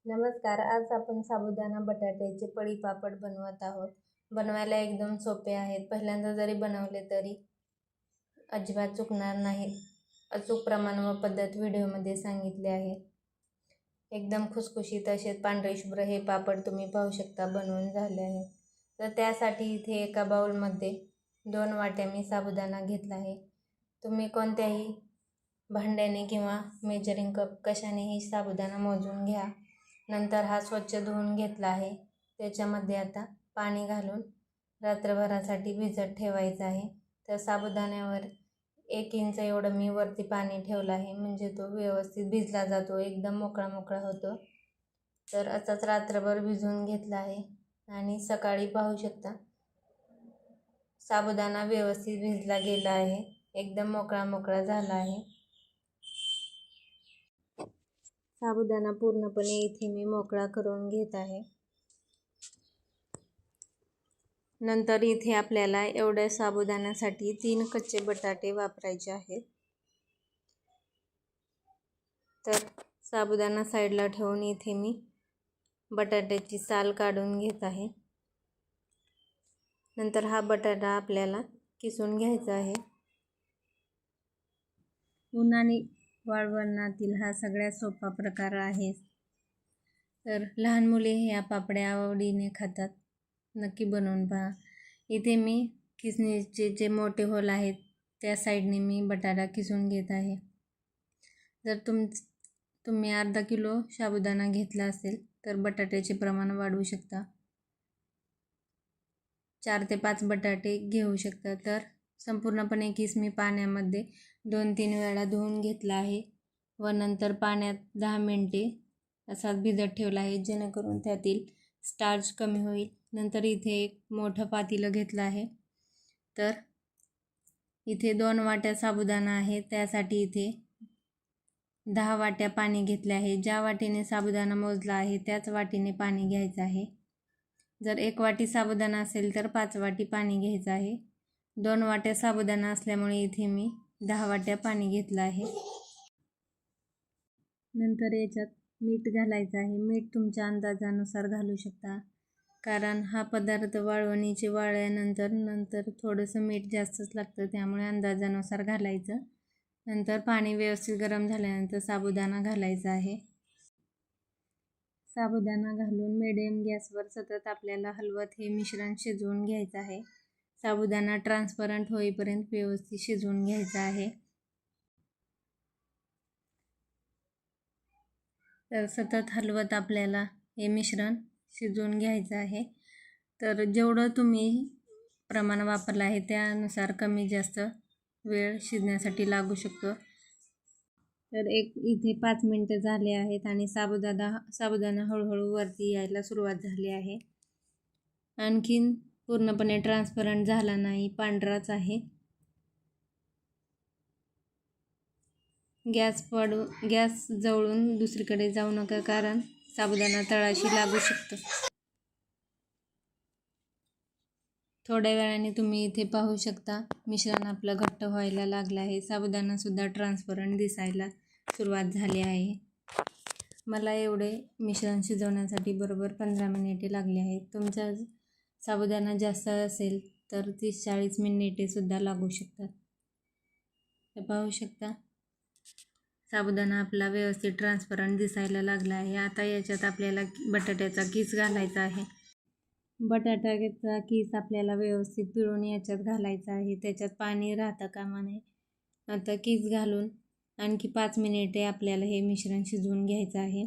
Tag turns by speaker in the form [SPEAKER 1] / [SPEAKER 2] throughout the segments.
[SPEAKER 1] नमस्कार. आज आपण साबुदाणा बटाट्याचे पळी पापड बनवत आहोत. बनवायला एकदम सोपे आहेत. पहिल्यांदा जरी बनवले तरी अजिबात चुकणार नाही. अचूक प्रमाण व पद्धत व्हिडिओमध्ये सांगितले आहे. एकदम खुसखुशीत असे पांढरे शुभ्र हे पापड तुम्ही पाहू शकता बनवून झाले आहेत. तर त्यासाठी इथे एका बाउलमध्ये 2 वाट्या मी साबुदाणा घेतला आहे. तुम्ही कोणत्याही भांड्याने किंवा मेजरिंग कप कशानेही साबुदाणा मोजून घ्या. नंतर हा स्वच्छ धुवून घेतला आहे. त्याच्यामध्ये आता पाणी घालून रात्रभरासाठी भिजत ठेवायचं आहे. तर साबुदाण्यावर 1 इंच एवढं मी वरती पाणी ठेवलं आहे, म्हणजे तो व्यवस्थित भिजला जातो, एकदम मोकळा मोकळा होतो. तर असाच रात्रभर भिजवून घेतला आहे आणि सकाळी पाहू शकता साबुदाणा व्यवस्थित भिजला गेला आहे, एकदम मोकळा मोकळा झाला आहे. साबुदाणा पूर्णपणे इथे मी मोकळा करून घेत आहे. नंतर इथे आपल्याला एवढ्या साबुदाण्यासाठी 3 कच्चे बटाटे वापरायचे आहेत. तर साबुदाणा साईडला ठेवून इथे मी बटाट्याची साल काढून घेत आहे. नंतर हा बटाटा आपल्याला किसून घ्यायचा आहे. उन्हाने वाळवणातील हा सगळ्यात सोपा प्रकार आहे. तर लहान मुले ह्या पापड्या आवडीने खातात. नक्की बनवून पहा. इथे मी किसणीचे जे मोठे होल आहेत त्या साईडने मी बटाटा किसून घेत आहे. जर तुम्ही अर्धा किलो साबुदाणा घेतला असेल तर बटाट्याचे प्रमाण वाढवू शकता. 4 ते 5 बटाटे घेऊ शकता. तर संपूर्णपणे किस मी पाण्यामध्ये 2-3 वेळा धुवून घेतला आहे व नंतर पाण्यात 10 मिनिटे असाच भिजत ठेवला आहे, जेणेकरून त्यातील स्टार्च कमी होईल. नंतर इथे एक मोठं पातेलं घेतलं आहे. तर इथे 2 वाट्या साबुदाणा आहे, त्यासाठी इथे 10 वाट्या पाणी घेतले आहे. ज्या वाटीने साबुदाणा मोजला आहे त्याच वाटीने पाणी घ्यायचं आहे. जर 1 वाटी साबुदाणा असेल तर 5 वाटी पाणी घ्यायचं आहे. 2 वाट्या साबुदाणा असल्यामुळे इथे मी 10 वाट्या पाणी घेतलं आहे. नंतर याच्यात मीठ घालायचं आहे. मीठ तुमच्या अंदाजानुसार घालू शकता, कारण हा पदार्थ वाळवणीचे वाळल्यानंतर थोडंसं मीठ जास्तच लागतं, त्यामुळे अंदाजानुसार घालायचं. नंतर पाणी व्यवस्थित गरम झाल्यानंतर साबुदाणा घालायचा आहे. साबुदाणा घालून मिडियम गॅसवर सतत आपल्याला हलवत हे मिश्रण शिजवून घ्यायचं आहे. साबुदाणा ट्रान्सपरंट होईपर्यंत व्यवस्थित शिजवून घ्यायचा आहे. तर सतत हलवत आपल्याला हे मिश्रण शिजवून घ्यायचं आहे. तर जेवढं तुम्ही प्रमाण वापरलं आहे त्यानुसार कमी जास्त वेळ शिजण्यासाठी लागू शकतो. तर इथे 5 मिनिटं झाले आहेत आणि साबुदाणा हळूहळू वरती यायला सुरुवात झाली आहे. आणखीन पूर्णपणे ट्रान्सपरंट झाला नाही, पांढराच आहे. गॅस जवळून दुसरीकडे जाऊ नका, कारण साबुदाणा तळाशी लागू शकतो. थोड्या वेळाने तुम्ही इथे पाहू शकता मिश्रण आपलं घट्ट व्हायला लागलं आहे. साबुदाणासुद्धा ट्रान्सपरंट दिसायला सुरुवात झाली आहे. मला एवढे मिश्रण शिजवण्यासाठी बरोबर 15 मिनिटे लागली आहेत. तुमचा साबुदाणा जास्त असेल तर 30-40 मिनिटेसुद्धा लागू शकतात. तर पाहू शकता साबुदाणा आपला व्यवस्थित ट्रान्सपरंट दिसायला लागला आहे. आता याच्यात आपल्याला बटाट्याचा किस घालायचा आहे. बटाट्याचा किस आपल्याला व्यवस्थित पिळून याच्यात घालायचा आहे. त्याच्यात पाणी राहता कामा नये. आता किस घालून आणखी 5 मिनिटे आपल्याला हे मिश्रण शिजवून घ्यायचं आहे.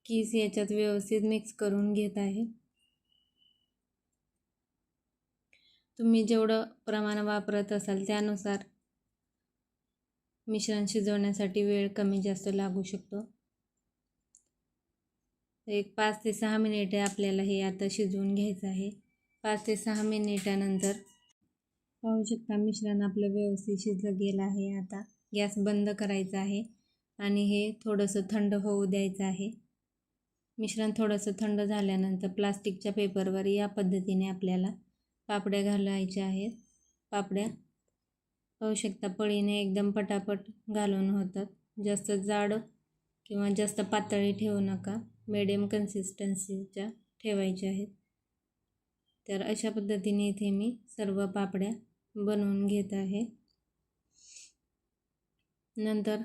[SPEAKER 1] किस याच्यात व्यवस्थित मिक्स करून घेत आहे. तुम्ही जेवढं प्रमाण वापरत असाल त्यानुसार मिश्रण शिजवण्यासाठी वेळ कमी जास्त लागू शकतो. 5 ते 6 मिनिटे आपल्याला हे आता शिजवून घ्यायचं आहे. 5 ते 6 मिनिटानंतर पाहू शकता मिश्रण आपलं व्यवस्थित शिजलं गेलं आहे. आता गॅस बंद करायचा आहे आणि हे थोडंसं थंड होऊ द्यायचं आहे. मिश्रण थोडंसं थंड झाल्यानंतर प्लास्टिकच्या पेपरवर या पद्धतीने आपल्याला पापड्या घालायच्या आहेत. पापड्या पाहू शकता पळीने एकदम पटापट घालून होतात. जास्त जाड किंवा जास्त पातळी ठेवू नका, मिडियम कन्सिस्टन्सीच्या ठेवायच्या आहेत. तर अशा पद्धतीने इथे मी सर्व पापड्या बनवून घेत आहे. नंतर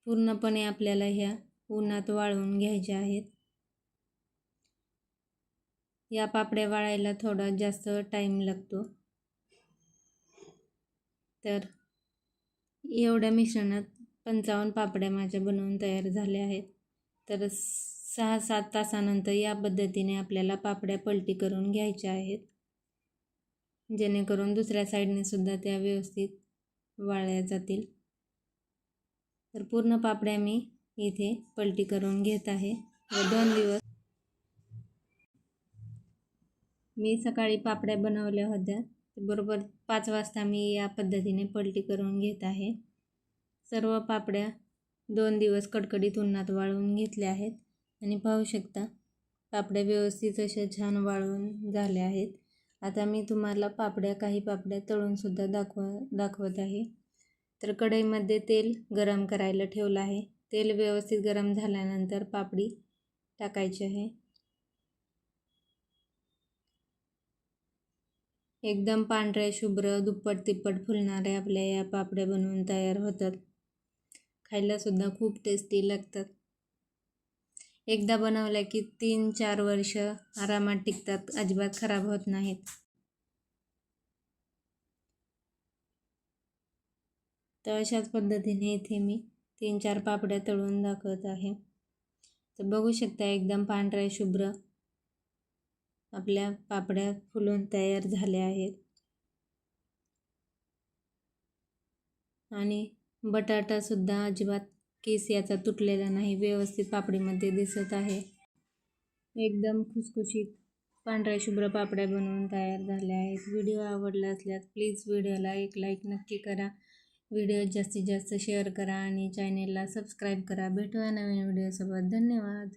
[SPEAKER 1] पूर्णपणे आपल्याला ह्या उन्हात वाळवून घ्यायच्या आहेत. या पापड्या वाळायला थोडा जास्त टाईम लागतो. तर एवढ्या मिश्रणात 55 पापड्या माझ्या बनवून तयार झाल्या आहेत. तर 6-7 तासानंतर या पद्धतीने आपल्याला पापड्या पलटी करून घ्यायच्या आहेत, जेणेकरून दुसऱ्या साईडने सुद्धा त्या व्यवस्थित वाळल्या जातील. तर पूर्ण पापड्या मी इथे पलटी करून घेत आहे व 2 दिवस मी सकाळी पापड्या बनवल्या होत्या. बरोबर 5 वाजता मी या पद्धतीने पलटी करून घेत आहे. सर्व पापड्या 2 दिवस कडकडीत उन्हात वाळवून घेतल्या आहेत आणि पाहू शकता पापड्या व्यवस्थित अशा छान वाळवून झाल्या आहेत. आता मी तुम्हाला काही पापड्या तळून सुद्धा दाखवत आहे. तर कढईमध्ये तेल गरम करायला ठेवलं आहे. तेल व्यवस्थित गरम झाल्यानंतर पापडी टाकायची आहे. एकदम पांढऱ्या शुभ्र दुप्पट तिप्पट फुलणाऱ्या आपल्या या पापड्या बनवून तयार होतात. खायला सुद्धा खूप टेस्टी लागतात. एकदा बनवल्या की 3-4 वर्ष आरामात टिकतात, अजिबात खराब होत नाहीत. तर अशाच पद्धतीने इथे मी 3-4 पापड्या तळून दाखवत आहे. तर बघू शकता एकदम पांढऱ्या शुभ्र आपल्या पापड्या फुलून तयार झाल्या आहेत आणि बटाटा सुद्धा अजिबात केस याचा तुटलेला नाही, व्यवस्थित पापडीमध्ये दिसत आहे. एकदम खुसखुशीत पांढऱ्या शुभ्र पापड्या बनवून तयार झाल्या आहेत. व्हिडिओ आवडला असल्यास प्लीज व्हिडिओला एक लाईक नक्की करा. व्हिडिओ जास्तीत जास्त शेअर करा आणि चॅनेलला सबस्क्राईब करा. भेटूया नवीन व्हिडिओसोबत. धन्यवाद.